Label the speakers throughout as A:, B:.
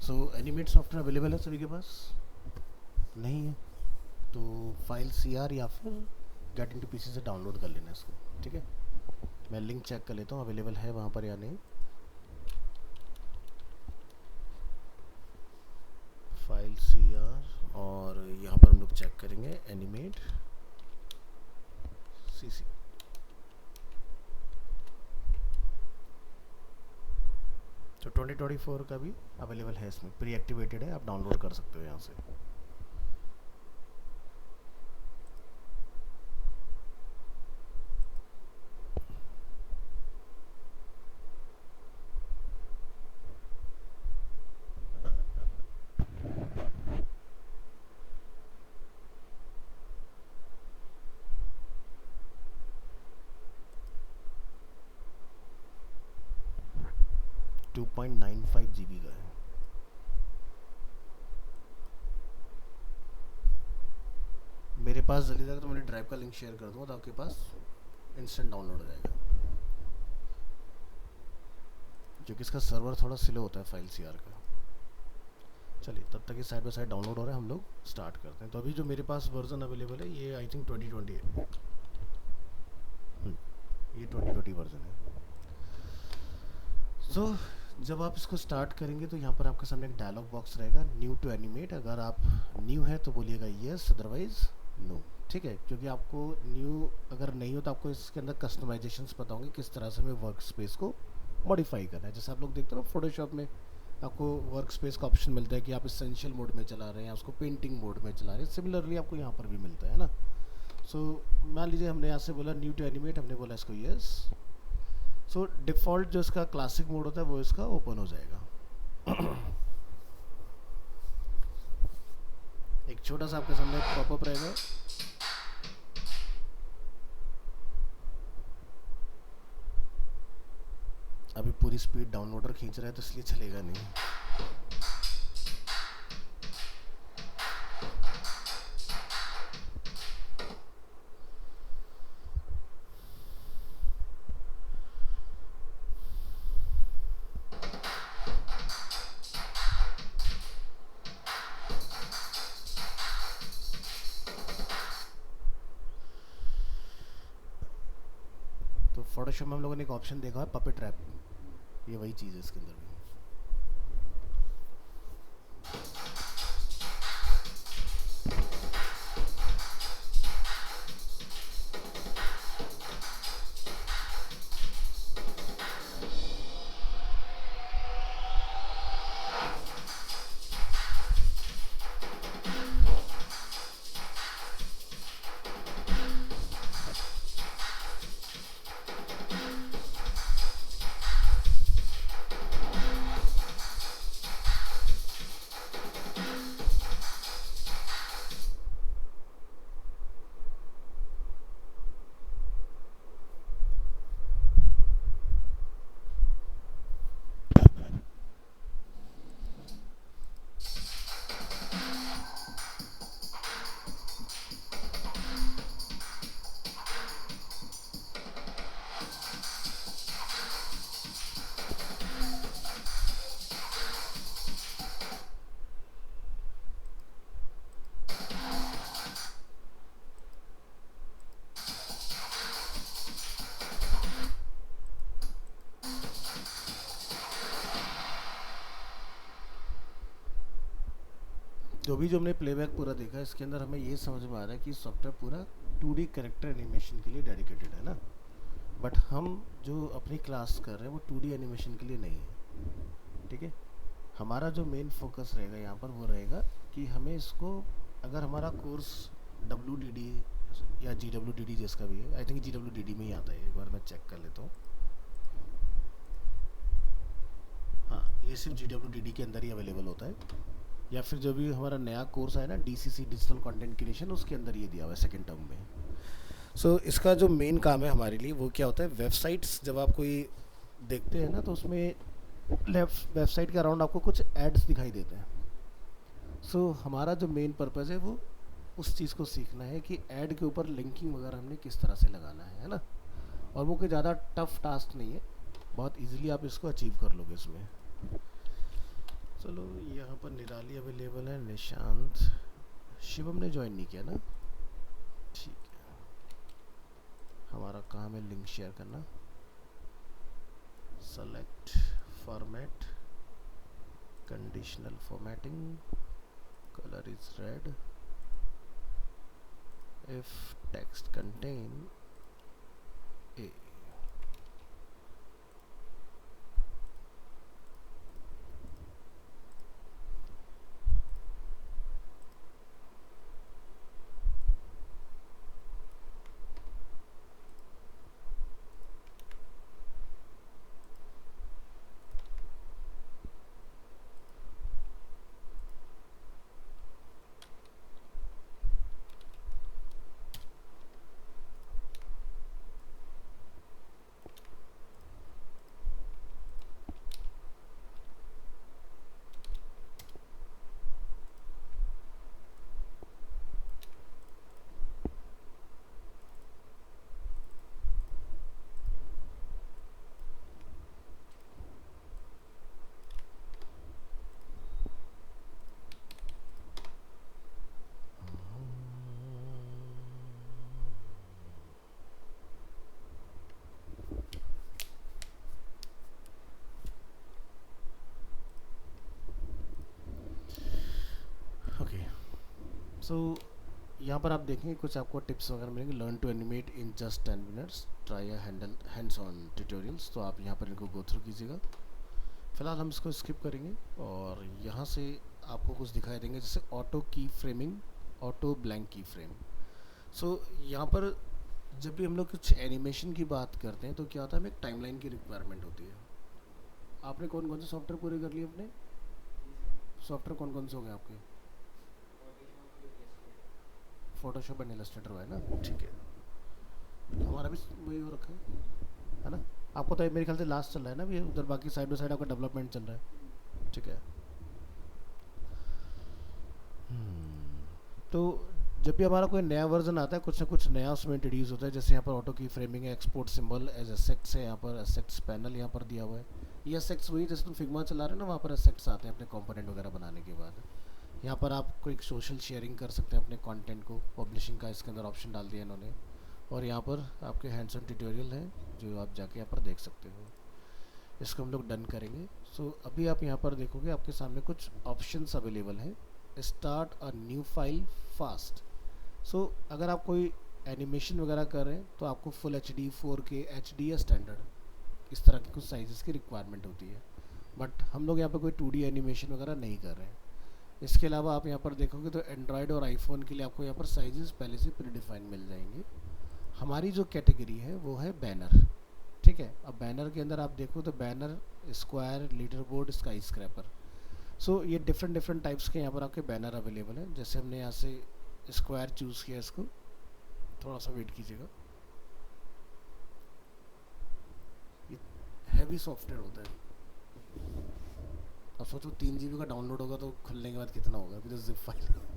A: सो animate software available है सभी के पास? नहीं है तो फाइल CR या फिर गेट इनटू PC से डाउनलोड कर लेना इसको, ठीक है। मैं लिंक चेक कर लेता हूँ अवेलेबल है वहाँ पर या नहीं। फाइल CR और यहाँ पर हम लोग चेक करेंगे एनिमेट CC। तो 2024 का भी अवेलेबल है, इसमें प्री एक्टिवेटेड है, आप डाउनलोड कर सकते हो यहाँ से। टू 2.95 GB का है। मेरे पास जल्दी तक तो मेरे ड्राइव का लिंक शेयर कर दूँगा तो आपके पास इंस्टेंट डाउनलोड हो जाएगा, क्योंकि इसका सर्वर थोड़ा स्लो होता है फाइल CR का। चलिए तब तक ये साइड बाय साइड डाउनलोड हो रहा है, हम लोग स्टार्ट करते हैं। तो अभी जो मेरे पास वर्जन अवेलेबल है ये आई थिंक 2020 है। ये 2020 वर्जन है। सो जब आप इसको स्टार्ट करेंगे तो यहाँ पर आपके सामने एक डायलॉग बॉक्स रहेगा, न्यू टू एनिमेट। अगर आप न्यू है तो बोलिएगा येस, अदरवाइज नो, ठीक है। क्योंकि आपको न्यू अगर नहीं हो तो आपको इसके अंदर कस्टमाइजेशंस पता होंगे किस तरह से हमें वर्क स्पेस को मॉडिफाई करना है। जैसे आप लोग देखते हो ना फोटोशॉप में आपको वर्क स्पेस का ऑप्शन मिलता है कि आप इसेंशियल मोड में चला रहे हैं, उसको पेंटिंग मोड में चला रहे हैं। सिमिलरली आपको यहाँ पर भी मिलता है ना। सो मान लीजिए हमने यहाँ से बोला न्यू टू एनिमेट, हमने बोला इसको येस। सो डिफ़ॉल्ट जो इसका क्लासिक मोड होता है वो इसका ओपन हो जाएगा। एक छोटा सा आपके सामने पॉपअप रहेगा, अभी पूरी स्पीड डाउनलोडर खींच रहा है तो इसलिए चलेगा नहीं। तो फोटोशॉप में हम लोगों ने एक ऑप्शन देखा है पपेट रैप, ये वही चीज़ है इसके अंदर भी। तो अभी जो हमने प्लेबैक पूरा देखा इसके अंदर हमें ये समझ में आ रहा है कि सॉफ्टवेयर पूरा 2D कैरेक्टर एनिमेशन के लिए डेडिकेटेड है ना। बट हम जो अपनी क्लास कर रहे हैं वो 2D एनिमेशन के लिए नहीं है, ठीक है। हमारा जो मेन फोकस रहेगा यहाँ पर वो रहेगा कि हमें इसको, अगर हमारा कोर्स WDD या GWDD जिसका भी है, आई थिंक GWDD में ही आता है, एक बार मैं चेक कर लेता हूँ। हाँ, ये सिर्फ GWDD के अंदर ही अवेलेबल होता है, या फिर जो भी हमारा नया कोर्स है ना DCC डिजिटल कंटेंट क्रिएशन, उसके अंदर ये दिया हुआ है सेकेंड टर्म में। सो इसका जो मेन काम है हमारे लिए वो क्या होता है, वेबसाइट्स जब आप कोई देखते हैं ना तो उसमें लेफ्ट वेबसाइट के अराउंड आपको कुछ एड्स दिखाई देते हैं। सो हमारा जो मेन पर्पज़ है वो उस चीज़ को सीखना है कि ऐड के ऊपर लिंकिंग वगैरह हमने किस तरह से लगाना है ना। और वो कोई ज़्यादा टफ टास्क नहीं है, बहुत इजीली आप इसको अचीव कर लोगे इसमें। चलो यहाँ पर निराली अवेलेबल है, निशांत, शिवम ने ज्वाइन नहीं किया ना, ठीक है। हमारा काम है लिंक शेयर करना। Select format, conditional formatting, colour is red, if text contain a. Okay, so यहाँ पर आप देखेंगे कुछ आपको टिप्स वगैरह मिलेंगे। Learn to animate in just 10 minutes, try hands on tutorials. तो आप यहाँ पर इनको गो थ्रू कीजिएगा। फिलहाल हम इसको स्किप करेंगे और यहाँ से आपको कुछ दिखाई देंगे जैसे ऑटो की फ्रेमिंग, ऑटो ब्लैंक की फ्रेम। सो यहाँ पर जब भी हम लोग कुछ एनिमेशन की बात करते हैं तो क्या होता है, हमें एक टाइमलाइन की रिक्वायरमेंट होती है। आपने कौन कौन से सॉफ्टवेयर पूरे कर लिए अपने? सॉफ्टवेयर कौन कौन से हो गए आपके? फोटोशॉप एंड इलस्ट्रेटर हुआ है ना, ठीक है। हमारा भी वही हो रखा है ना। आपको तो मेरे ख्याल से लास्ट चल रहा है ना, भी उधर बाकी साइड बाई साइड आपका डेवलपमेंट चल रहा है, ठीक है। तो जब भी हमारा कोई नया वर्जन आता है कुछ ना कुछ नया उसमें इंट्रोड्यूस होता है। जैसे यहाँ पर ऑटो की फ्रेमिंग है, एक्सपोर्ट सिंबल एज एसेक्ट्स है, यहाँ पर एसेक्ट्स पैनल यहाँ पर दिया हुआ है। ये एसेक्ट्स वही जैसे तुम फिग्मा चला रहे हो ना, वहाँ पर एसेक्ट्स आते हैं अपने कंपोनेंट वगैरह बनाने के बाद। यहाँ पर आप कोई सोशल शेयरिंग कर सकते हैं अपने कंटेंट को, पब्लिशिंग का इसके अंदर ऑप्शन डाल दिया इन्होंने। और यहाँ पर आपके हैंड्स ऑन ट्यूटोरियल हैं जो आप जाके यहाँ पर देख सकते हो। इसको हम लोग डन करेंगे। सो अभी आप यहाँ पर देखोगे आपके सामने कुछ ऑप्शंस अवेलेबल हैं। Start a new file fast. So अगर आप कोई एनिमेशन वगैरह कर रहे हैं तो आपको फुल HD, 4K, HD या स्टैंडर्ड इस तरह की कुछ साइजेस की रिक्वायरमेंट होती है। बट हम लोग यहाँ पर कोई 2D एनिमेशन वगैरह नहीं कर रहे हैं। इसके अलावा आप यहाँ पर देखोगे तो एंड्रॉयड और आईफोन के लिए आपको यहाँ पर साइजेस पहले से प्रीडिफाइन मिल जाएंगे। हमारी जो कैटेगरी है वो है बैनर, ठीक है। अब बैनर के अंदर आप देखो तो banner, square, leaderboard, skyscraper. So ये डिफरेंट डिफरेंट टाइप्स के यहाँ पर आपके बैनर अवेलेबल हैं। जैसे हमने यहाँ से स्क्वायर चूज़ किया, इसको थोड़ा सा वेट कीजिएगा। ये हैवी सॉफ्टवेयर होता है। अब सोचो 3 GB का डाउनलोड होगा तो खुलने के बाद कितना होगा, अभी तो जिप फाइल है।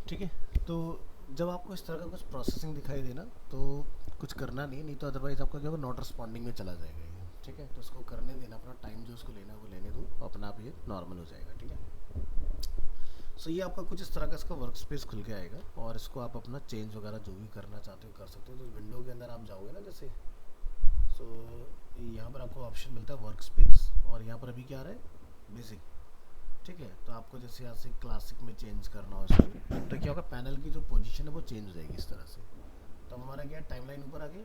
A: ठीक है, तो जब आपको इस तरह का कुछ प्रोसेसिंग दिखाई देना तो कुछ करना नहीं, नहीं तो अदरवाइज आपका क्या होगा, नॉट रिस्पॉन्डिंग में चला जाएगा ये। ठीक है, तो इसको करने देना, अपना टाइम जो उसको लेना है वो लेने दो, अपना आप ये नॉर्मल हो जाएगा। ठीक है, सो ये आपका कुछ इस तरह का इसका वर्क स्पेस खुल के आएगा, और इसको आप अपना चेंज वगैरह जो भी करना चाहते हो कर सकते हो। तो विंडो के अंदर आप जाओगे ना जैसे, सो यहाँ पर आपको ऑप्शन मिलता है वर्क स्पेस, और यहाँ पर अभी क्या आ रहा है, बेसिक। ठीक है, तो आपको जैसे यहाँ से क्लासिक में चेंज करना हो इसको, तो क्या होगा, पैनल की जो पोजीशन है वो चेंज हो जाएगी इस तरह से। तो हमारा क्या, टाइमलाइन ऊपर आ गई,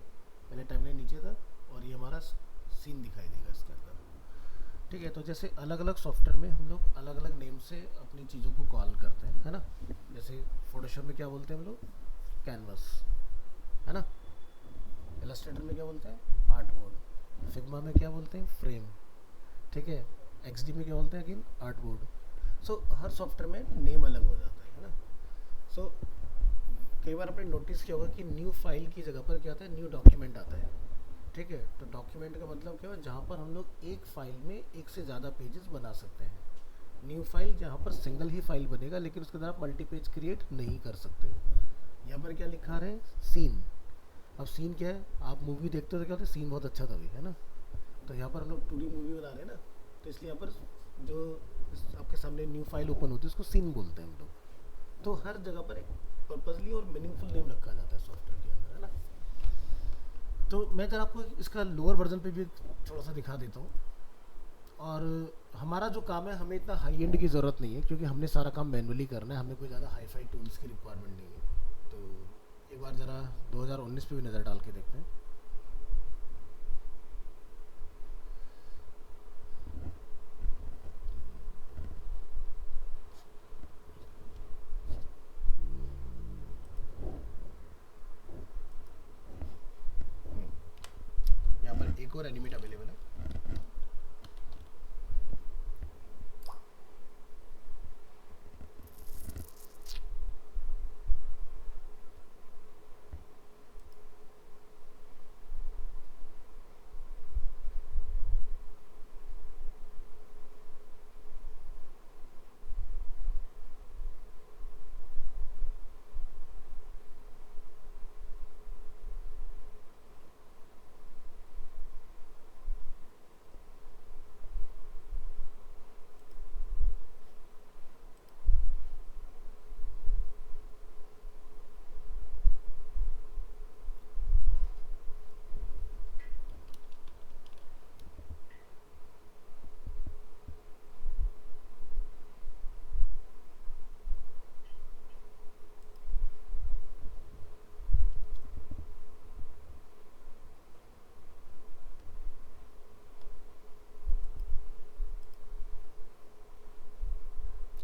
A: पहले टाइमलाइन नीचे था, और ये हमारा सीन दिखाई देगा इसके अंदर। ठीक है, तो जैसे अलग अलग सॉफ्टवेयर में हम लोग अलग अलग नेम से अपनी चीज़ों को कॉल करते हैं, है ना। जैसे फोटोशॉप में क्या बोलते हैं हम लोग, कैनवस, है ना। इलस्ट्रेटर में क्या बोलते हैं, आर्ट बोर्ड। फिग्मा में क्या बोलते हैं, फ्रेम। ठीक है, एक्सडी में क्या बोलते हैं, अगेन आर्ट बोर्ड। सो हर सॉफ्टवेयर में नेम अलग हो जाता है ना। सो कई बार आपने नोटिस किया होगा कि न्यू फाइल की जगह पर क्या आता है, न्यू डॉक्यूमेंट आता है। ठीक है, तो डॉक्यूमेंट का मतलब क्या है, जहाँ पर हम लोग एक फाइल में एक से ज़्यादा पेजेस बना सकते हैं। न्यू फाइल जहाँ पर सिंगल ही फाइल बनेगा, लेकिन उसके अंदर आप मल्टी पेज क्रिएट नहीं कर सकते। यहाँ पर क्या लिखा रहे, सीन। अब सीन क्या है, आप मूवी देखते हो तो क्या होता है, सीन बहुत अच्छा था भाई, है ना। तो यहाँ पर हम लोग 2D मूवी बना रहे हैं ना, तो इसलिए यहाँ पर जो आपके सामने न्यू फाइल ओपन होती है उसको सीन बोलते हैं हम लोग। तो हर जगह पर एक पर्पजली और मीनिंगफुल नेम रखा जाता है सॉफ्टवेयर के अंदर, है ना। तो मैं जरा आपको इसका लोअर वर्जन पे भी थोड़ा सा दिखा देता हूँ। और हमारा जो काम है, हमें इतना हाई एंड की ज़रूरत नहीं है, क्योंकि हमने सारा काम मैनुअली करना है, हमें कोई ज़्यादा हाई फाई टूल्स की रिक्वायरमेंट नहीं है। तो एक बार ज़रा 2019 पे भी नज़र डाल के देखते हैं। यहाँ पर एक और एनिमेट अवेलेबल है।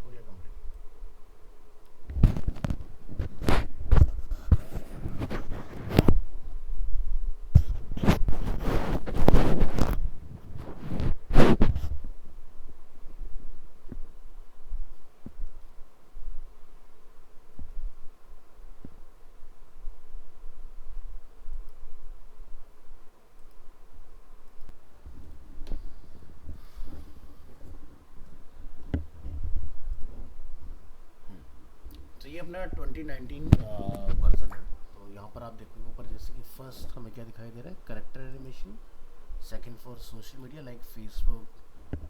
A: हो गया कंप्लीट। तो ये अपना 2019 वर्जन है। तो यहाँ पर आप देखोगे ऊपर, जैसे कि फर्स्ट हमें क्या दिखाई दे रहा है, character animation. Second for social media like Facebook,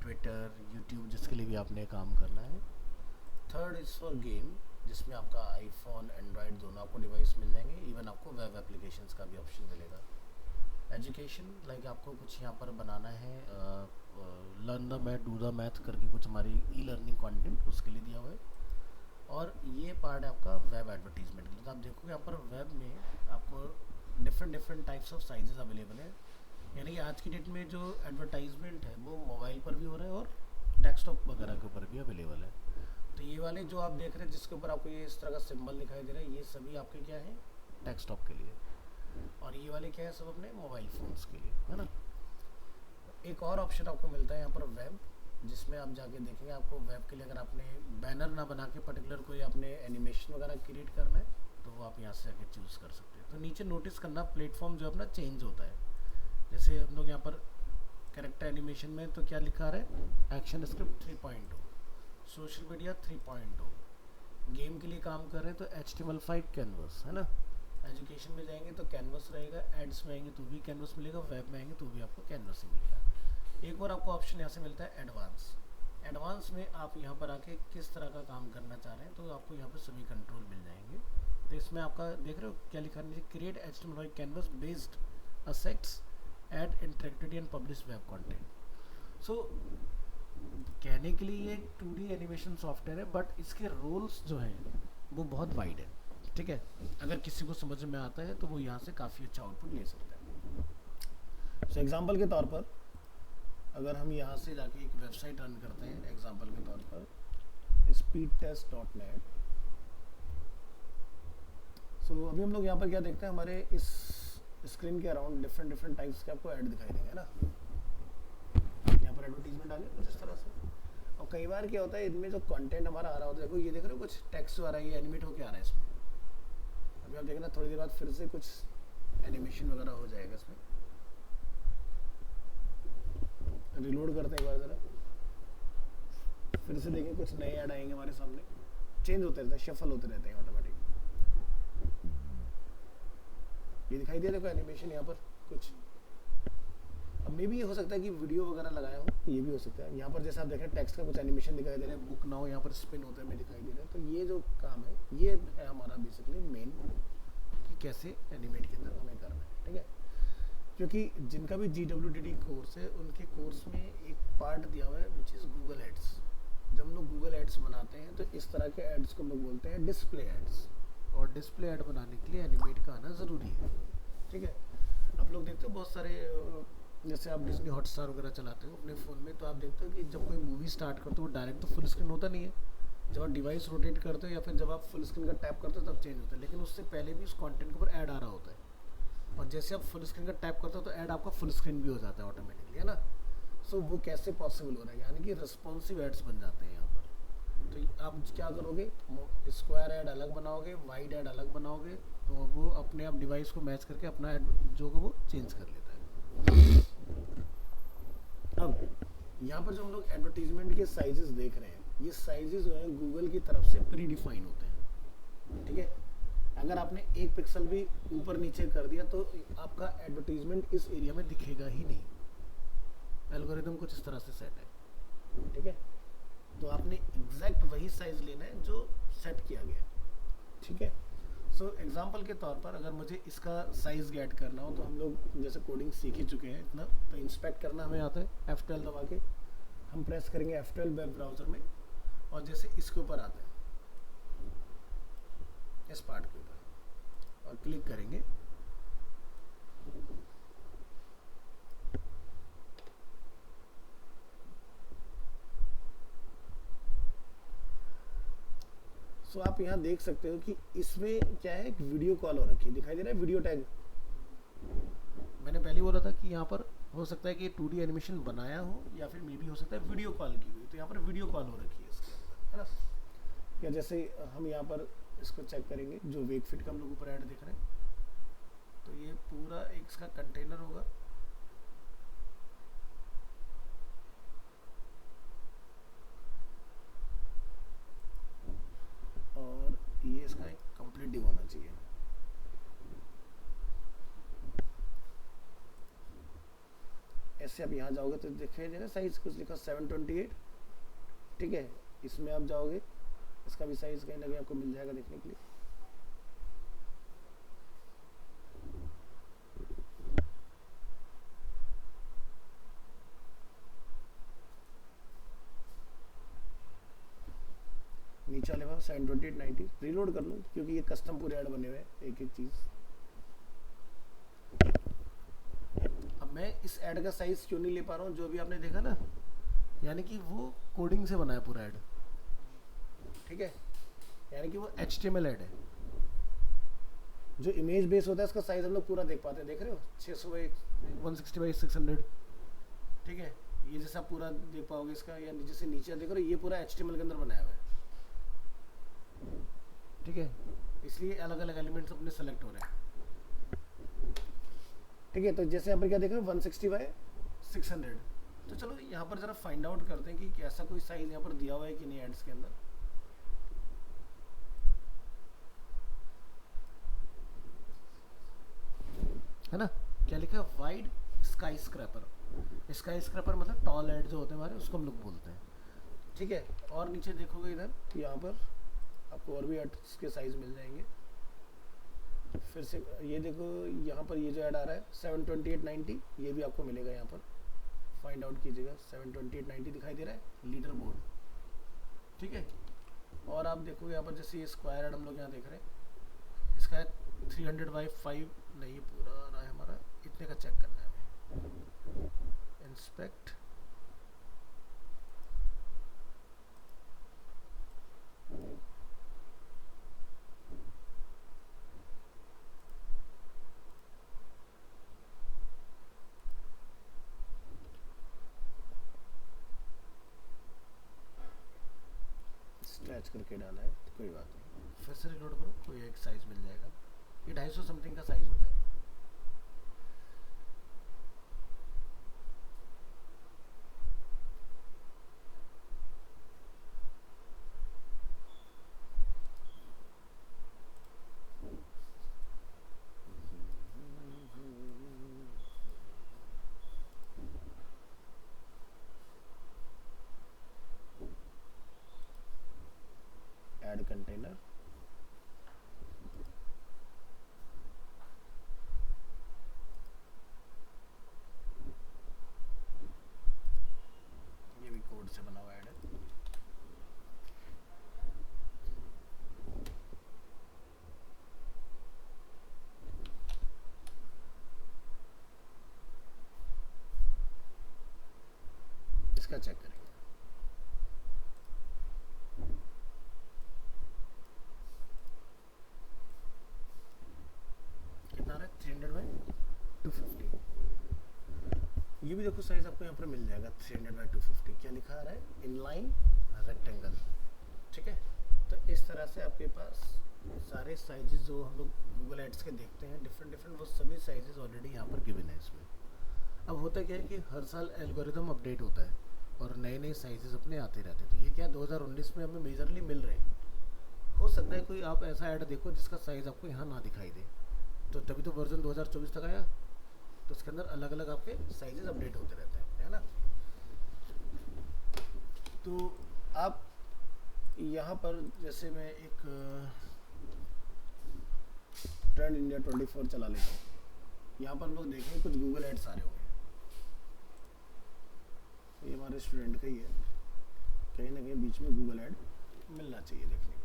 A: Twitter, YouTube, जिसके लिए भी आपने काम करना है। थर्ड इज़ फॉर गेम, जिसमें आपका आईफोन एंड्रॉयड दोनों आपको डिवाइस मिल जाएंगे, इवन आपको वेब एप्लीकेशंस का भी ऑप्शन मिलेगा। एजुकेशन लाइक आपको कुछ यहाँ पर बनाना है, learn the math do the math करके कुछ हमारी ई लर्निंग कंटेंट, उसके लिए दिया हुआ है। और ये पार्ट है आपका वेब एडवर्टीजमेंट के लिए। तो आप देखोगे यहाँ पर वेब में आपको different types of sizes available है। यानी कि आज की डेट में जो एडवर्टाइजमेंट है वो मोबाइल पर भी हो रहा है और डेस्कटॉप वगैरह के ऊपर भी अवेलेबल है। तो ये वाले जो आप देख रहे हैं जिसके ऊपर आपको ये इस तरह का सिंबल दिखाई दे रहा है, ये सभी आपके क्या है, डेस्कटॉप के लिए। और ये वाले क्या है, सब अपने मोबाइल फ़ोन्स के लिए, है ना। एक और ऑप्शन आपको मिलता है यहाँ पर वेब, जिसमें आप जाके देखेंगे आपको वेब के लिए अगर आपने बैनर ना बना के पर्टिकुलर कोई आपने एनिमेशन वगैरह क्रिएट करना है तो वो आप यहाँ से जाके चूज़ कर सकते हैं। तो नीचे नोटिस करना प्लेटफॉर्म जो अपना चेंज होता है। जैसे हम लोग यहाँ पर कैरेक्टर एनिमेशन में तो क्या लिखा रहा है, action script 3.0, social media 3.0, game के लिए काम कर रहे हैं तो HTML5 कैनवस है ना। एजुकेशन में जाएंगे तो कैनवस रहेगा, एड्स में आएंगे तो भी कैनवस मिलेगा, वेब में आएंगे तो भी आपको कैनवस ही मिलेगा। एक और आपको ऑप्शन यहाँ से मिलता है एडवांस। एडवांस में आप यहाँ पर आके किस तरह का काम करना चाह रहे हैं तो आपको यहाँ पर सभी कंट्रोल मिल जाएंगे। तो इसमें आपका देख रहे हो क्या लिखा है नीचे, create HTML5 canvas based assets add interactivity and publish web content. So कहने के लिए ये 2D एनिमेशन सॉफ्टवेयर है, बट इसके रोल्स जो हैं वो बहुत वाइड है। ठीक है, अगर किसी को समझ में आता है तो वो यहाँ से काफ़ी अच्छा आउटपुट ले सकता है। सो एग्जांपल के तौर पर अगर हम यहाँ से जाके एक वेबसाइट रन करते हैं, एग्जांपल के तौर पर speedtest.net। सो अभी हम लोग यहाँ पर क्या देखते हैं, हमारे इस स्क्रीन के अराउंड डिफरेंट टाइप्स के आपको ऐड दिखाई देंगे ना। यहाँ पर एडवर्टीजमेंट आ गया कुछ इस तरह से। और कई बार क्या होता है, इनमें जो कंटेंट हमारा आ रहा होता है, देखो ये देख रहे हो कुछ टेक्स्ट आ रहा है, ये एनिमेट होके आ रहा है इसमें। अभी आप देखना थोड़ी देर बाद फिर से कुछ एनिमेशन वगैरह हो जाएगा इसमें। रिलोड करते हैं एक बार ज़रा, फिर से देखें कुछ नए ऐड आएंगे हमारे सामने, चेंज होते रहते हैं, शफल होते रहते हैं ऑटोमेटिक। ये दिखाई दे देखो एनिमेशन यहाँ पर कुछ। अब मे भी ये हो सकता है कि वीडियो वगैरह लगाया हो, ये भी हो सकता है। यहाँ पर जैसे आप देख रहे हैं टेक्स्ट का कुछ एनिमेशन दिखाई दे रहा है, बुक नाउ यहाँ पर स्पिन होते हुए दिखाई दे रहा है। तो ये जो काम है ये है हमारा बेसिकली मेन, कि कैसे एनिमेट के अंदर हमें करना है। ठीक है, क्योंकि जिनका भी GWDD कोर्स है उनके कोर्स में एक पार्ट दिया हुआ है विच इज़ गूगल एड्स। जब हम लोग गूगल एड्स बनाते हैं तो इस तरह के एड्स को हम लोग बोलते हैं डिस्प्ले एड्स, और डिस्प्ले ऐड बनाने के लिए एनिमेट का आना ज़रूरी है। ठीक है, आप लोग देखते हो बहुत सारे, जैसे आप डिज्नी हॉटस्टार वगैरह चलाते हो अपने फ़ोन में, तो आप देखते हो कि जब कोई मूवी स्टार्ट करते हो डायरेक्ट तो फुल स्क्रीन होता नहीं है। जब आप डिवाइस रोटेट करते हो या फिर जब आप फुल स्क्रीन का टैप करते हो तब चेंज होता है, लेकिन उससे पहले भी उस कंटेंट के ऊपर ऐड आ रहा होता है। और जैसे आप फुल स्क्रीन का टैप करते हो तो ऐड आपका फुल स्क्रीन भी हो जाता है ऑटोमेटिकली, है ना। सो वो कैसे पॉसिबल हो रहा है, यानी कि रिस्पॉन्सिव एड्स बन जाते हैं यहाँ पर। तो आप क्या करोगे, स्क्वायर ऐड अलग बनाओगे, वाइड ऐड अलग बनाओगे, तो वो अपने आप डिवाइस को मैच करके अपना ऐड जो होगा वो चेंज कर लेता है। अब यहाँ पर जो हम लोग एडवर्टीजमेंट के साइजेस देख रहे हैं, ये साइजेस जो है गूगल की तरफ से प्री डिफाइन होते हैं। ठीक है, अगर आपने 1 पिक्सल भी ऊपर नीचे कर दिया तो आपका एडवर्टीजमेंट इस एरिया में दिखेगा ही नहीं। एल्गोरिथम कुछ इस तरह से सेट है। ठीक है, तो आपने एग्जैक्ट वही साइज लेना है जो सेट किया गया। ठीक है, सो एग्जांपल के तौर पर अगर मुझे इसका साइज गेट करना हो तो हम लोग जैसे कोडिंग सीख ही चुके हैं इतना, तो इंस्पेक्ट करना हमें आता है। F12 दबा के हम प्रेस करेंगे F12 वेब ब्राउज़र में, और जैसे इसके ऊपर आते हैं इस पार्ट के ऊपर और क्लिक करेंगे, सो आप यहाँ देख सकते हो कि इसमें क्या है, एक वीडियो कॉल हो रखी है, दिखाई दे रहा है वीडियो टैग। मैंने पहले बोला था कि यहाँ पर हो सकता है कि 2D एनिमेशन बनाया हो या फिर मे भी हो सकता है वीडियो कॉल की हुई, तो यहाँ पर वीडियो कॉल हो रखी है इसके अंदर, है ना। या जैसे हम यहाँ पर इसको चेक करेंगे, जो वेक फिट का हम लोग ऊपर ऐड देख रहे हैं, तो ये पूरा एक इसका कंटेनर होगा, और ये इसका एक कंप्लीट डिव होना चाहिए। ऐसे आप यहाँ जाओगे तो देखिए ना साइज कुछ लिखा 728। ठीक है, इसमें आप जाओगे, इसका भी साइज कहीं ना कहीं आपको मिल जाएगा देखने के लिए। नीचे वाले 72890 रिलोड कर लो, क्योंकि ये कस्टम पूरे ऐड बने हुए हैं एक एक चीज। अब मैं इस ऐड का साइज क्यों नहीं ले पा रहा हूँ, जो भी आपने देखा ना, यानी कि वो कोडिंग से बना है पूरा ऐड। ठीक है, यानी कि वो HTML ऐड है। जो इमेज बेस होता है उसका साइज हम लोग पूरा देख पाते हैं, देख रहे हो 600 बाई 160 बाई 600। ठीक है, ये जैसा पूरा देख पाओगे इसका, या जैसे नीचे देख रहे हो ये पूरा HTML के अंदर बनाया हुआ है। ठीक है, इसलिए अलग अलग एलिमेंट्स अपने सेलेक्ट हो रहे हैं। ठीक है, तो जैसे यहाँ पर क्या देख रहे हो 160 बाई 600। तो चलो यहाँ पर जरा फाइंड आउट करते हैं कि ऐसा कोई साइज यहाँ पर दिया हुआ है कि नहीं एड्स के अंदर। है ना। क्या लिखा है, wide sky scraper. Sky scraper मतलब टॉल हेड जो होते हैं हमारे, उसको हम लोग बोलते हैं, ठीक है। और नीचे देखोगे इधर, यहाँ पर आपको और भी एड्स के साइज मिल जाएंगे। फिर से ये देखो, यहाँ पर ये जो ऐड आ रहा है 72890, ये भी आपको मिलेगा यहाँ पर, फाइंड आउट कीजिएगा। 72890 दिखाई दे रहा है, लीडर बोर्ड, ठीक है। और आप देखोगे यहाँ पर जैसे ये स्क्वायर ऐड हम लोग यहाँ देख रहे हैं, इसका 300/5 नहीं, पूरा आ रहा है हमारा, इतने का चेक करना है हमें। इंस्पेक्ट, स्ट्रेच करके डाला है तो कोई बात नहीं, फिर से रिलोड करो, कोई एक साइज मिल जाएगा। ये 250 समथिंग का साइज होता है। ऐड कंटेनर, ये भी कोड से बना हुआ ऐड है। इसका चेक करेंगे, कितना आ रहा है, 300/250। ये भी देखो साइज आपको यहाँ पर मिल जाएगा 300/250। क्या लिखा आ रहा है, इनलाइन रेक्टेंगल, ठीक है। तो इस तरह से आपके पास सारे साइजेस जो हम लोग गूगल एड्स के देखते हैं डिफरेंट, वो सभी साइजेस ऑलरेडी यहाँ पर गिवन है इसमें। अब होता क्या है कि हर साल एल्गोरिदम अपडेट होता है और नए नए साइजेस अपने आते रहते हैं। तो ये क्या 2019 में हमें मेजरली मिल रहे हैं। हो सकता है कोई आप ऐसा ऐड देखो जिसका साइज़ आपको यहाँ ना दिखाई दे, तो तभी तो वर्जन 2024 तक आया, तो उसके अंदर अलग अलग आपके साइजेस अपडेट होते रहते हैं, है ना। तो आप यहाँ पर जैसे मैं एक ट्रेंड इंडिया 24 चला लेता हूँ। यहाँ पर हम लोग देखेंगे कुछ गूगल एड्स आ रहे होंगे, ये हमारे स्टूडेंट का ही है, कहीं ना कहीं बीच में गूगल ऐड मिलना चाहिए देखने के लिए।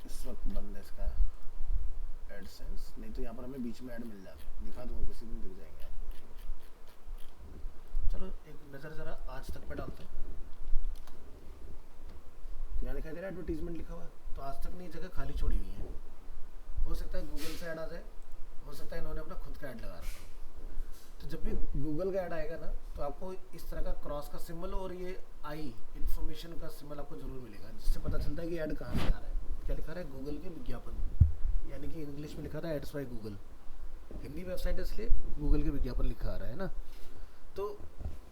A: इस वक्त बंद है इसका एडसेंस, नहीं तो यहाँ पर हमें बीच में ऐड मिल जाते हैं, दिखा दूंगा किसी दिन दिख जाएंगे आपको। चलो एक नज़र ज़रा आज तक पे डालते हैं। यहाँ दिखाई दे रहा है एडवर्टीजमेंट लिखा हुआ है, तो आज तक नहीं जगह खाली छोड़ी हुई है। हो सकता है गूगल से ऐड आ जाए, हो सकता है इन्होंने अपना खुद का ऐड लगा रखा। तो जब भी गूगल का ऐड आएगा ना, तो आपको इस तरह का क्रॉस का सिंबल और ये आई इन्फॉर्मेशन का सिंबल आपको जरूर मिलेगा, जिससे पता चलता है कि ऐड कहाँ से आ रहा है। क्या लिखा रहा है, गूगल के विज्ञापन, यानी कि इंग्लिश में लिखा था ads by Google, Hindi website इसलिए गूगल के विज्ञापन लिखा आ रहा है ना। तो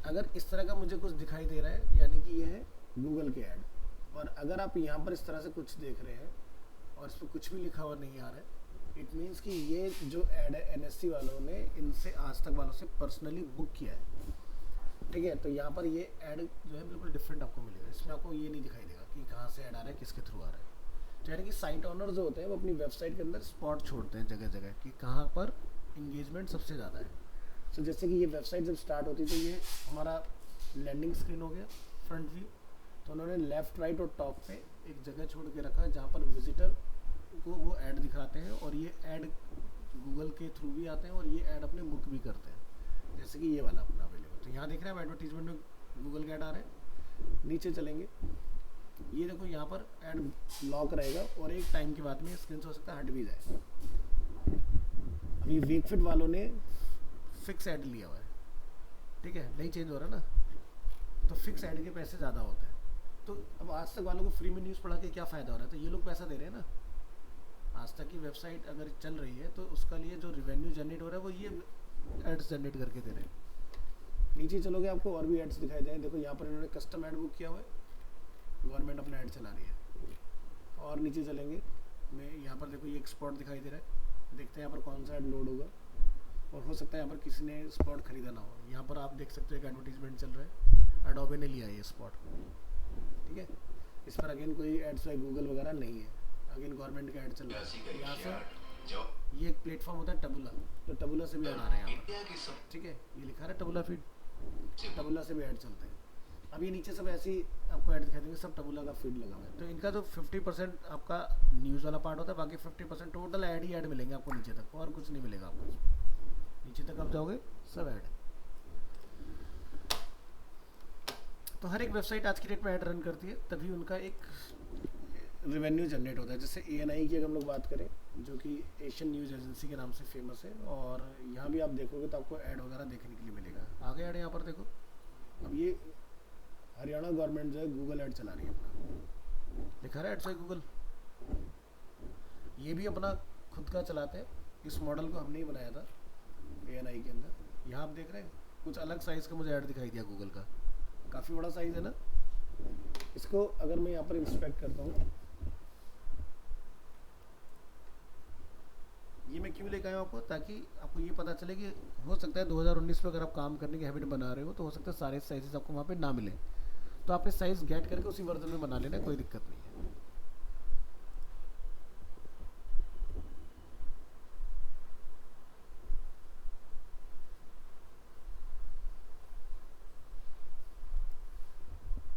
A: अगर इस तरह का मुझे कुछ दिखाई दे रहा है, यानी कि ये है गूगल के ऐड। और अगर आप यहाँ पर इस तरह से कुछ देख रहे हैं और इस पर कुछ भी लिखा हुआ नहीं आ रहा है, इट मीन्स कि ये जो ऐड है एनएससी वालों ने इनसे आज तक वालों से पर्सनली बुक किया है, ठीक है। तो यहाँ पर ये ऐड जो है बिल्कुल डिफरेंट आपको मिलेगा, इसमें आपको ये नहीं दिखाई देगा कि कहाँ से ऐड आ रहा है, किसके थ्रू आ रहा है। तो यानी कि साइट ओनर जो होते हैं वो अपनी वेबसाइट के अंदर स्पॉट छोड़ते हैं जगह जगह कि कहाँ पर इंगेजमेंट सबसे ज़्यादा है। तो जैसे कि ये वेबसाइट जब स्टार्ट होती तो ये हमारा लैंडिंग स्क्रीन हो गया फ्रंट व्यू, तो उन्होंने लेफ़्ट राइट और टॉप पे एक जगह छोड़ के रखा है जहाँ पर विजिटर को वो ऐड दिखाते हैं, और ये ऐड गूगल के थ्रू भी आते हैं और ये ऐड अपने बुक भी करते हैं, जैसे कि ये वाला अपना अवेलेबल। तो यहाँ देख रहे हैं एडवर्टीजमेंट में गूगल के ऐड आ रहे हैं। नीचे चलेंगे, ये देखो यहाँ पर ऐड लॉक रहेगा और एक टाइम के बाद में स्क्रीन से हो सकता है हट भी जाए। अभी वीकफिट वालों ने फिक्स ऐड लिया हुआ है, ठीक है, नहीं चेंज हो रहा ना, तो फिक्स ऐड के पैसे ज़्यादा होते हैं। तो अब आज तक वालों को फ्री में न्यूज़ पढ़ा के क्या फ़ायदा हो रहा है, तो ये लोग पैसा दे रहे हैं ना, आज तक की वेबसाइट अगर चल रही है तो उसका लिए जो रिवेन्यू जनरेट हो रहा है वो ये एड्स जनरेट करके दे रहे हैं। नीचे चलोगे आपको और भी एड्स दिखाई देंगे। देखो यहाँ पर इन्होंने कस्टम ऐड बुक किया हुआ है, गवर्नमेंट अपना ऐड चला रही है। और नीचे चलेंगे, मैं यहाँ पर देखो ये एक स्पॉट दिखाई दे रहा है, देखते हैं यहाँ पर कौन सा ऐड लोड होगा। और हो सकता है यहाँ पर किसी ने स्पॉट खरीदा ना हो। यहाँ पर आप देख सकते हो एक एडवर्टीजमेंट चल रहा है, एडोबे ने लिया है ये स्पॉट, ठीक है। इस पर अगेन कोई एड्स है गूगल वगैरह नहीं है, अगेन गवर्नमेंट का ऐड चल रहा है। यहाँ से ये एक प्लेटफॉर्म होता है टबुला, तो टबुला से भी ऐड आ रहे हैं यहाँ पर, ठीक है। ये लिखा है टबुला फीड, टबुला से भी ऐड चलते हैं। अब ये नीचे सब ऐसे ही आपको ऐड दिखाई देंगे, सब टबुला का फीड लगा हुआ है। तो इनका जो 50% आपका न्यूज़ वाला पार्ट होता है, बाकी 50% टोटल ऐड ही ऐड मिलेंगे आपको नीचे तक, और कुछ नहीं मिलेगा आपको। नीचे तक आप जाओगे सब ऐड। तो हर एक वेबसाइट आज की डेट में ऐड रन करती है, तभी उनका एक रेवेन्यू जनरेट होता है। जैसे ANI की अगर हम लोग बात करें, जो कि एशियन न्यूज़ एजेंसी के नाम से फेमस है, और यहाँ भी आप देखोगे तो आपको ऐड वगैरह देखने के लिए मिलेगा। आगे ऐड यहाँ पर देखो, अब ये हरियाणा गवर्नमेंट जो है गूगल ऐड चला रही है अपना, लिखा रहा है एड्स गूगल। ये भी अपना खुद का चलाते हैं, इस मॉडल को हमने ही बनाया था ANI के अंदर। यहाँ आप देख रहे हैं कुछ अलग साइज़ का मुझे ऐड दिखाई दिया गूगल का, काफ़ी बड़ा साइज़ है ना। इसको अगर मैं यहाँ पर इंस्पेक्ट करता हूँ, ये मैं क्यों लेकर आया हूँ आपको, ताकि आपको ये पता चले कि हो सकता है 2019 में अगर आप काम करने की हैबिट बना रहे हो तो हो सकता है सारे साइजेस आपको वहाँ पे ना मिले, तो आपने साइज़ गेट करके उसी वर्जन में बना लेना, कोई दिक्कत नहीं है।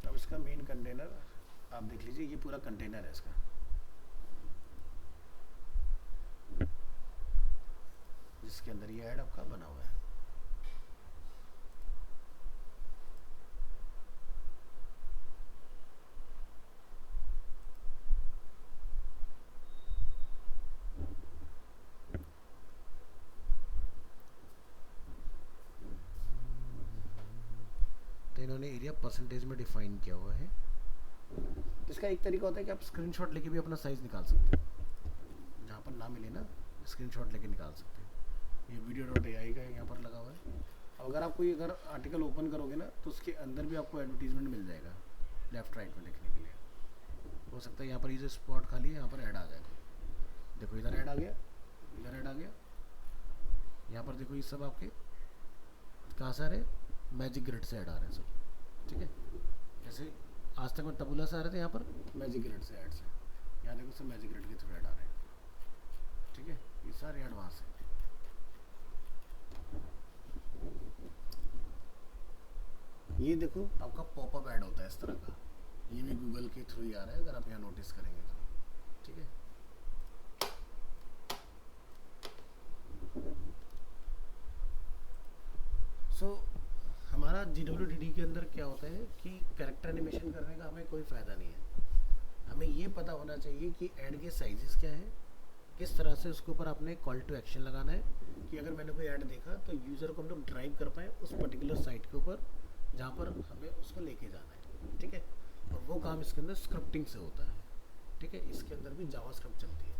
A: अब इसका मेन कंटेनर आप देख लीजिए, ये पूरा कंटेनर है इसका, जिसके अंदर ये ऐड आपका बना हुआ है। तो इन्होंने एरिया परसेंटेज में डिफाइन किया हुआ है। इसका एक तरीका होता है कि आप स्क्रीनशॉट लेके भी अपना साइज़ निकाल सकते हो, जहाँ पर ना मिले ना स्क्रीनशॉट लेके निकाल सकते हो। ये video.ai का यहाँ पर लगा हुआ है। अब अगर आप कोई अगर आर्टिकल ओपन करोगे ना तो उसके अंदर भी आपको एडवर्टीजमेंट मिल जाएगा लेफ्ट राइट में देखने के लिए। हो सकता है यहाँ पर ये जो स्पॉट खाली है यहाँ पर ऐड आ जाएगा। देखो इधर ऐड आ गया, इधर ऐड आ गया, यहाँ पर देखो ये सब आपके कहाँ से आ रहे हैं, मैजिक ग्रिड से ऐड आ रहे हैं सब, ठीक है। जैसे आज तक में टबुला से आ रहे थे, यहाँ पर मैजिक ग्रिड से ऐड से, यहाँ देखो सब मैजिक ग्रिड के थ्रू ऐड आ रहे हैं, ठीक है। ये सारे ऐड वहाँ से। ये देखो आपका पॉपअप ऐड होता है इस तरह का, ये भी गूगल के थ्रू ही आ रहा है, अगर आप यहाँ नोटिस करेंगे तो, ठीक है। हमारा GWDD के अंदर क्या होता है कि कैरेक्टर एनिमेशन करने का हमें कोई फ़ायदा नहीं है। हमें ये पता होना चाहिए कि ऐड के साइजेस क्या है, किस तरह से उसके ऊपर आपने कॉल टू एक्शन लगाना है, कि अगर मैंने कोई ऐड देखा तो यूज़र को हम लोग ड्राइव कर पाएँ उस पर्टिकुलर साइट के ऊपर जहाँ पर हमें उसको लेके जाना है, ठीक है। और वो काम इसके अंदर स्क्रिप्टिंग से होता है, ठीक है। इसके अंदर भी जावास्क्रिप्ट चलती है।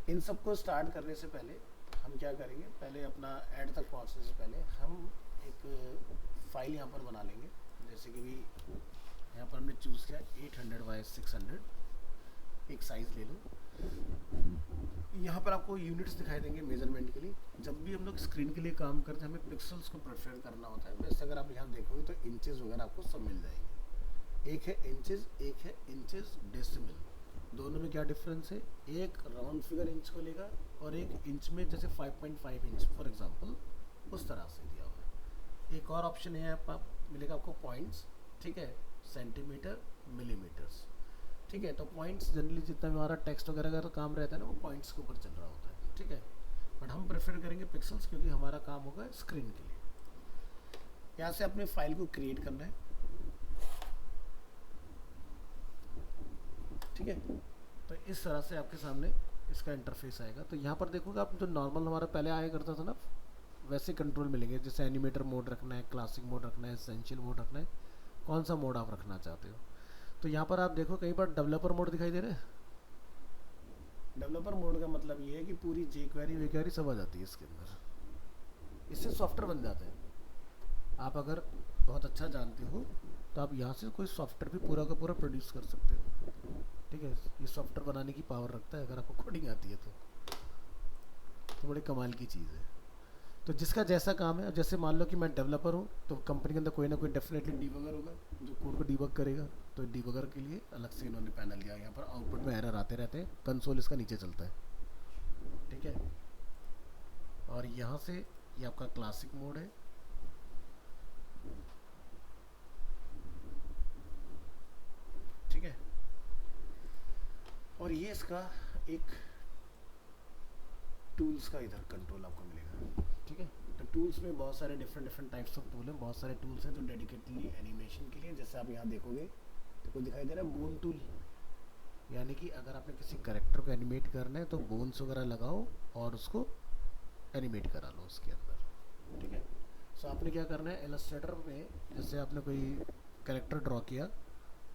A: इन सबको स्टार्ट करने से पहले हम क्या करेंगे, पहले अपना ऐड तक पहुंचने से पहले हम एक फाइल यहाँ पर बना लेंगे। जैसे कि भी यहाँ पर हमने चूज़ किया 800x600, एक साइज़ ले लो। यहाँ पर आपको यूनिट्स दिखाई देंगे मेजरमेंट के लिए। जब भी हम लोग स्क्रीन के लिए काम करते हैं हमें पिक्सल्स को प्रेफर करना होता है। वैसे अगर आप यहाँ देखोगे तो इंचेस वगैरह आपको सब मिल जाएंगे। एक है इंचेस, एक है इंचेस डेसिमल। दोनों में क्या डिफरेंस है, एक राउंड फिगर इंच को लेगा और एक इंच में जैसे 5.5 इंच फॉर एग्जांपल उस तरह से दिया हुआ है। एक और ऑप्शन है आप मिलेगा आपको पॉइंट्स, ठीक है, सेंटीमीटर, मिलीमीटर्स, ठीक है। तो पॉइंट्स जनरली जितना भी हमारा टेक्स्ट वगैरह का काम रहता है ना वो पॉइंट्स के ऊपर चल रहा होता है, ठीक है। बट हम प्रेफर करेंगे पिक्सल्स क्योंकि हमारा काम होगा स्क्रीन के लिए। यहाँ से अपने फाइल को क्रिएट करना है, ठीक है। तो इस तरह से आपके सामने इसका इंटरफेस आएगा। तो यहाँ पर देखोगे आप जो नॉर्मल हमारा पहले आया करता था ना वैसे कंट्रोल मिलेंगे। जैसे एनिमेटर मोड रखना है, क्लासिक मोड रखना है, एसेंशियल मोड रखना है, कौन सा मोड आप रखना चाहते हो। तो यहाँ पर आप देखो कई बार डेवलपर मोड दिखाई दे रहा है। डेवलपर मोड का मतलब ये है कि पूरी जेक्वेरी वेक्वेरी सब आ जाती है इसके अंदर। इससे सॉफ्टवेयर बन जाते हैं। आप अगर बहुत अच्छा जानते हो तो आप यहाँ से कोई सॉफ्टवेयर भी पूरा का पूरा प्रोड्यूस कर सकते हो। ठीक है, ये सॉफ्टवेयर बनाने की पावर रखता है अगर आपको कोडिंग आती है तो बड़ी कमाल की चीज़ है। तो जिसका जैसा काम है, जैसे मान लो कि मैं डेवलपर हूँ तो कंपनी के अंदर कोई ना कोई डेफिनेटली डीबगर होगा जो कोड को डीबग करेगा। तो डीबगर के लिए अलग से इन्होंने पैनल दिया। यहाँ पर आउटपुट में एरर आते रहते हैं, कंसोल इसका नीचे चलता है। ठीक है, और यहाँ से ये आपका क्लासिक मोड है। ठीक है, और ये इसका एक टूल्स का इधर कंट्रोल आपको मिलेगा। ठीक है, तो टूल्स में बहुत सारे डिफरेंट टाइप्स ऑफ टूल हैं। बहुत सारे टूल्स हैं जो डेडिकेटली एनिमेशन के लिए, जैसे आप यहाँ देखोगे तो कुछ दिखाई दे रहा है बोन टूल, यानी कि अगर आपने किसी कैरेक्टर को एनिमेट करना है तो बोन्स वगैरह लगाओ और उसको एनिमेट करा लो उसके अंदर। ठीक है, सो आपने क्या करना है, इलस्ट्रेटर में जैसे आपने कोई कैरेक्टर ड्रॉ किया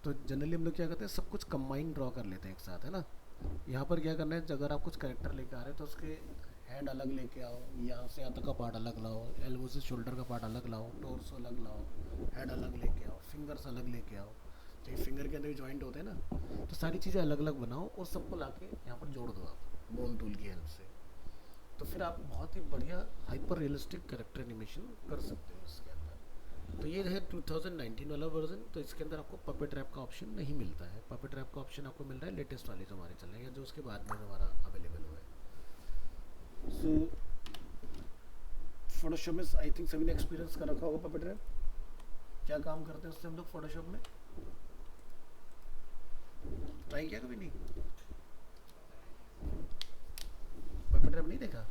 A: तो जनरली हम लोग क्या करते हैं, सब कुछ कंबाइन ड्रॉ कर लेते हैं एक साथ, है ना। यहाँ पर क्या करना है, अगर आप कुछ कैरेक्टर लेके आ रहे हो तो उसके हेड अलग लेके आओ, यहाँ से हाथ का पार्ट अलग लाओ, एल्बो से शोल्डर का पार्ट अलग लाओ, टोर्सो अलग लाओ, हेड अलग लेके आओ, फिंगर्स अलग लेके आओ। तो फिंगर के अंदर जॉइंट होते हैं ना, तो सारी चीज़ें अलग अलग बनाओ और सबको लाके यहाँ पर जोड़ दो आप बोन टूल की हेल्प से। तो फिर आप बहुत ही बढ़िया हाइपर रियलिस्टिक कैरेक्टर एनिमेशन कर सकते हो इसके अंदर। तो ये है 2019 वाला वर्जन। तो इसके अंदर आपको पपेट रैप का ऑप्शन नहीं मिलता है। पपेट रैप का ऑप्शन आपको मिल रहा है लेटेस्ट वाले जो हमारे चल रहे हैं या जो उसके बाद में हमारा अवेलेबल हुआ है। सो फोटोशॉप में आई थिंक सभी ने एक्सपीरियंस कर रखा होगा पपेट रैप। क्या काम करते हैं उससे हम लोग फोटोशॉप में, ट्राई किया कभी नहीं? पपेट रैप नहीं देखा?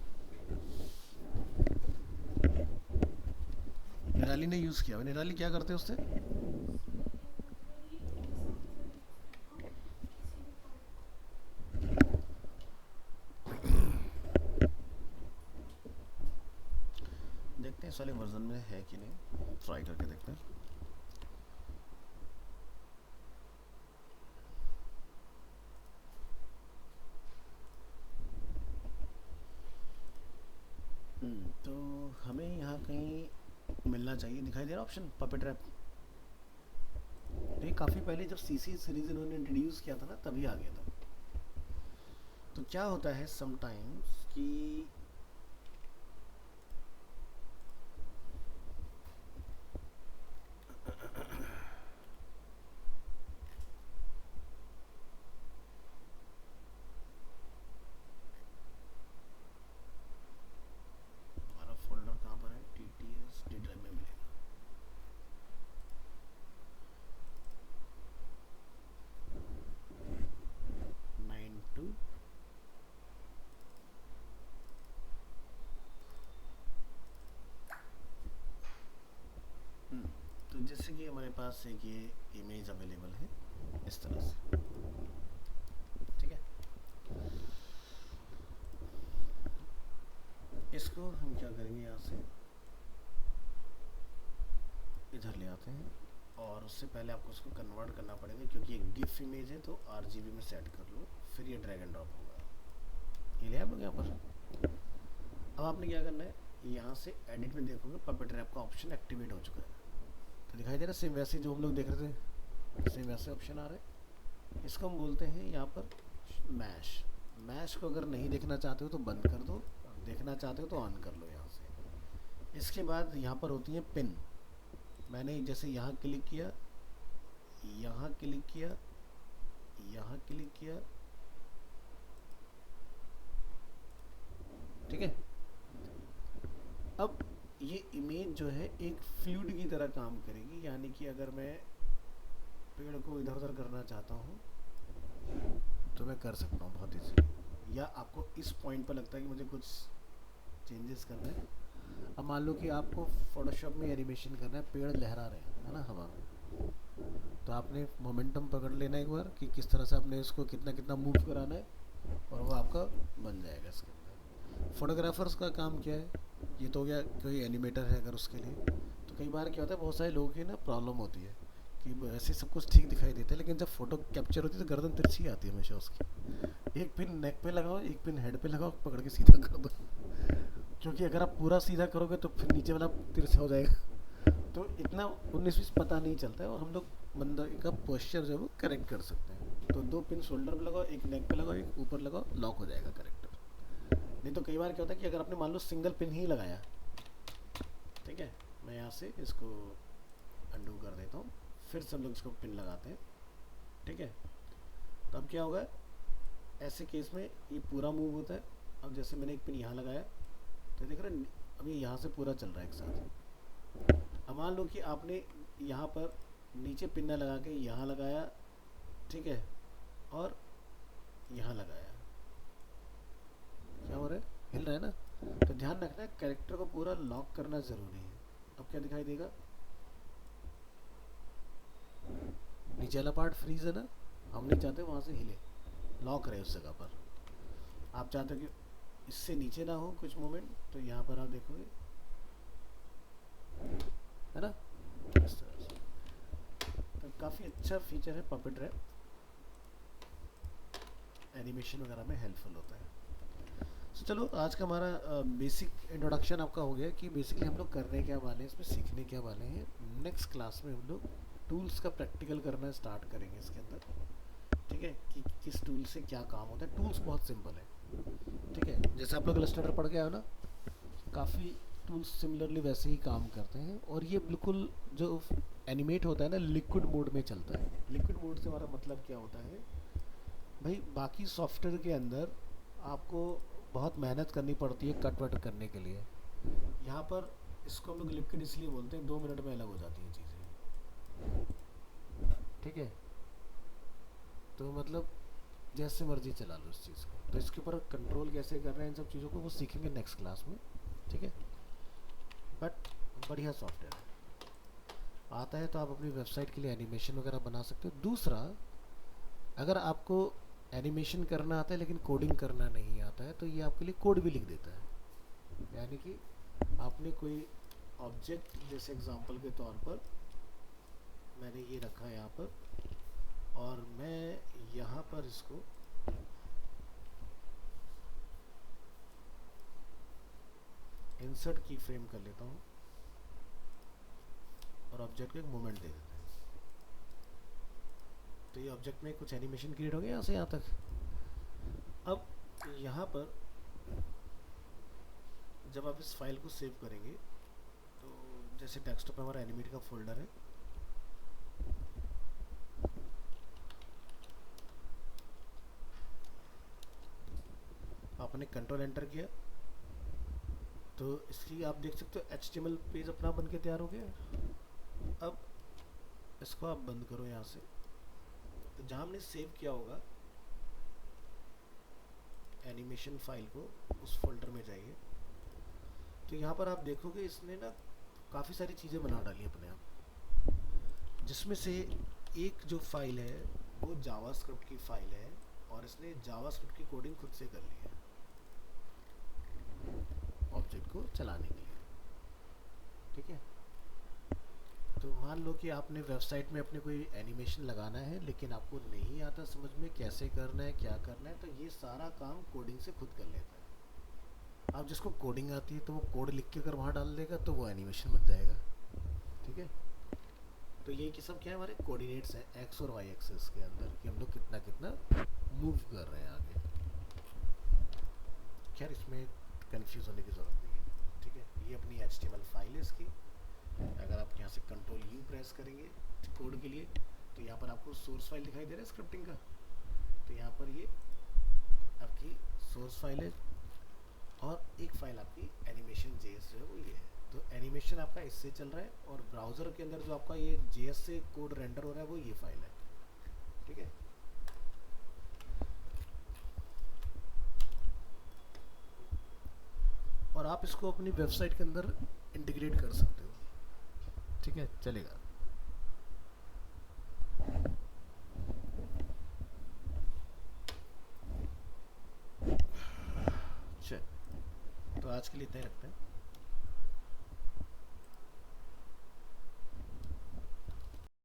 A: निराली ने यूज़ किया। निराली क्या करते हैं उससे? देखते हैं इस वाले वर्जन में है कि नहीं, ट्राई करके देखते हैं। तो हमें यहाँ कहीं मिलना चाहिए, दिखाई दे रहा ऑप्शन पपेट रैप। ये काफ़ी पहले जब सीसी सीरीज इन्होंने इंट्रोड्यूस किया था ना, तभी आ गया था। तो क्या होता है समटाइम्स कि हमारा फोल्डर कहाँ पर है, TTS डी ड्राइव में मिलेगा। तो जैसे कि हमारे पास एक ये इमेज अवेलेबल है इस तरह से। ठीक है, इसको हम क्या करेंगे, यहाँ से इधर ले आते हैं और उससे पहले आपको उसको कन्वर्ट करना पड़ेगा क्योंकि एक गिफ इमेज है तो RGB में सेट कर लो, फिर ये ड्रैग एंड ड्रॉप होगा। ये ले आप लोग यहाँ पर। अब आपने क्या करना है, यहाँ से एडिट में देखोगे पपेट रैप का ऑप्शन एक्टिवेट हो चुका है। तो दिखाई दे रहा है सेम वैसे जो हम लोग देख रहे थे, सेम वैसे ऑप्शन आ रहा है। इसको हम बोलते हैं यहाँ पर मैश। मैश को अगर नहीं देखना चाहते हो तो बंद कर दो, देखना चाहते हो तो ऑन कर लो यहाँ से। इसके बाद यहाँ पर होती है पिन। मैंने जैसे यहाँ क्लिक किया, यहाँ क्लिक किया, यहाँ क्लिक किया, ठीक है। अब ये इमेज जो है एक फ्लूइड की तरह काम करेगी, यानी कि अगर मैं पेड़ को इधर उधर करना चाहता हूँ तो मैं कर सकता हूँ बहुत ईजीली। या आपको इस पॉइंट पर लगता है कि मुझे कुछ चेंजेस करना है। अब मान लो कि आपको फोटोशॉप में एनिमेशन करना है, पेड़ लहरा रहे हैं, है ना, हवा में, तो आपने मोमेंटम पकड़ लेना एक बार कि किस तरह से आपने इसको कितना कितना मूव कराना है और वो आपका बन जाएगा इसके अंदर। फोटोग्राफर्स का काम क्या है, ये तो हो गया कोई एनिमेटर है अगर उसके लिए। तो कई बार क्या होता है, बहुत सारे लोगों की ना प्रॉब्लम होती है कि ऐसे सब कुछ ठीक दिखाई देता है, लेकिन जब फोटो कैप्चर होती है तो गर्दन तिरछी आती है हमेशा उसकी। एक पिन नेक पे लगाओ, एक पिन हेड पे लगाओ, पकड़ के सीधा कर दो, क्योंकि अगर आप पूरा सीधा करोगे तो फिर नीचे वाला तिरछा हो जाएगा। तो इतना 19-20 पता नहीं चलता है, और हम लोग बंदे का पोस्चर जो है वो करेक्ट कर सकते हैं। तो 2 पिन शोल्डर पे लगाओ, एक नेक पे लगाओ, एक ऊपर लगाओ, लॉक हो जाएगा करेक्टर। नहीं तो कई बार क्या होता है कि अगर आपने मान लो सिंगल पिन ही लगाया, ठीक है, मैं यहाँ से इसको अंडू कर देता हूँ, फिर से हम लोग इसको पिन लगाते हैं, ठीक है। तो अब क्या होगा, ऐसे केस में ये पूरा मूव होता है। अब जैसे मैंने एक पिन यहाँ लगाया, तो देख रहे हैं अब ये यहाँ से पूरा चल रहा है एक साथ। अब मान लो कि आपने यहाँ पर नीचे पिन ना लगा के यहाँ लगाया, ठीक है, और यहाँ लगाया, क्या हो रहा है, हिल रहा है ना। तो ध्यान रखना है, कैरेक्टर को पूरा लॉक करना ज़रूरी है। अब क्या दिखाई देगा, नीचे वाला पार्ट फ्रीज है ना, हम नहीं चाहते वहाँ से हिले, लॉक रहे उस जगह पर। आप चाहते हो कि इससे नीचे ना हो कुछ मोमेंट, तो यहाँ पर आप देखोगे, है ना, इस तरह से। तो काफ़ी अच्छा फीचर है पपेट रैप, एनिमेशन वगैरह में हेल्पफुल होता है। तो चलो आज का हमारा बेसिक इंट्रोडक्शन आपका हो गया कि बेसिकली हम लोग करने क्या वाले हैं, इसमें सीखने क्या वाले हैं। नेक्स्ट क्लास में हम लोग टूल्स का प्रैक्टिकल करना स्टार्ट करेंगे इसके अंदर, ठीक है, कि किस टूल से क्या काम होता है। टूल्स बहुत सिंपल है, ठीक है, जैसे आप लोग इलस्ट्रेटर पढ़ के आए हो ना, काफ़ी टूल्स सिमिलरली वैसे ही काम करते हैं। और ये बिल्कुल जो एनिमेट होता है ना, लिक्विड मोड में चलता है। लिक्विड मोड से हमारा मतलब क्या होता है भाई, बाकी सॉफ्टवेयर के अंदर आपको बहुत मेहनत करनी पड़ती है कट वट करने के लिए। यहाँ पर इसको हम लोग लिक्विड इसलिए बोलते हैं, 2 मिनट में अलग हो जाती हैं चीज़ें, ठीक है। तो मतलब जैसे मर्जी चला लो इस चीज़ को। तो इसके ऊपर कंट्रोल कैसे कर रहे हैं इन सब चीज़ों को, वो सीखेंगे नेक्स्ट क्लास में, ठीक है। बट बढ़िया सॉफ्टवेयर है, आता है तो आप अपनी वेबसाइट के लिए एनिमेशन वगैरह बना सकते हो। दूसरा, अगर आपको एनिमेशन करना आता है लेकिन कोडिंग करना नहीं आता है, तो ये आपके लिए कोड भी लिख देता है। यानी कि आपने कोई ऑब्जेक्ट, जैसे एग्जांपल के तौर पर मैंने ये रखा है यहाँ पर, और मैं यहाँ पर इसको इंसर्ट की फ्रेम कर लेता हूँ और ऑब्जेक्ट को एक मूवमेंट दे देते हैं। तो ये ऑब्जेक्ट में कुछ एनिमेशन क्रिएट हो गया यहाँ से यहाँ तक। अब यहाँ पर जब आप इस फाइल को सेव करेंगे, तो जैसे डेस्कटॉप पे हमारा एनिमेट का फोल्डर है, आपने कंट्रोल एंटर किया, तो इसकी आप देख सकते हो HTML पेज अपना बन के तैयार हो गया। अब इसको आप बंद करो यहाँ से। तो जहाँ हमने सेव किया होगा एनिमेशन फाइल को, उस फोल्डर में जाइए। तो यहाँ पर आप देखोगे इसने ना काफ़ी सारी चीज़ें बना डाली अपने आप, जिसमें से एक जो फाइल है वो जावास्क्रिप्ट की फाइल है, और इसने जावास्क्रिप्ट की कोडिंग खुद से कर ली है ऑब्जेक्ट को चलाने के लिए, ठीक है। तो मान लो कि आपने वेबसाइट में अपने कोई एनिमेशन लगाना है, लेकिन आपको नहीं आता समझ में कैसे करना है, क्या करना है, तो ये सारा काम कोडिंग से खुद कर लेता है। अब जिसको कोडिंग आती है तो वो कोड लिख के अगर वहाँ डाल देगा तो वो एनिमेशन बन जाएगा, ठीक है। तो ये कि सब क्या है, हमारे कोऑर्डिनेट्स हैं एक्स और वाई एक्सेस के अंदर, कि हम लोग कितना कितना मूव कर रहे हैं आगे। खैर इसमें कंफ्यूज होने की ज़रूरत नहीं है, ठीक है। ये अपनी HTML फाइल है इसकी। अगर आप यहाँ से कंट्रोल U प्रेस करेंगे कोड के लिए, तो यहाँ पर आपको सोर्स फाइल दिखाई दे रहा है स्क्रिप्टिंग का। तो यहाँ पर ये आपकी सोर्स फाइल है, और एक फाइल आपकी एनिमेशन JS जो है वो ये है। तो एनिमेशन आपका इससे चल रहा है, और ब्राउज़र के अंदर जो आपका ये JS से कोड रेंडर हो रहा है वो ये फाइल है, ठीक है। और आप इसको अपनी वेबसाइट के अंदर इंटीग्रेट कर सकते हो, ठीक है, चलेगा। चल, तो आज के लिए इतना ही रखते हैं।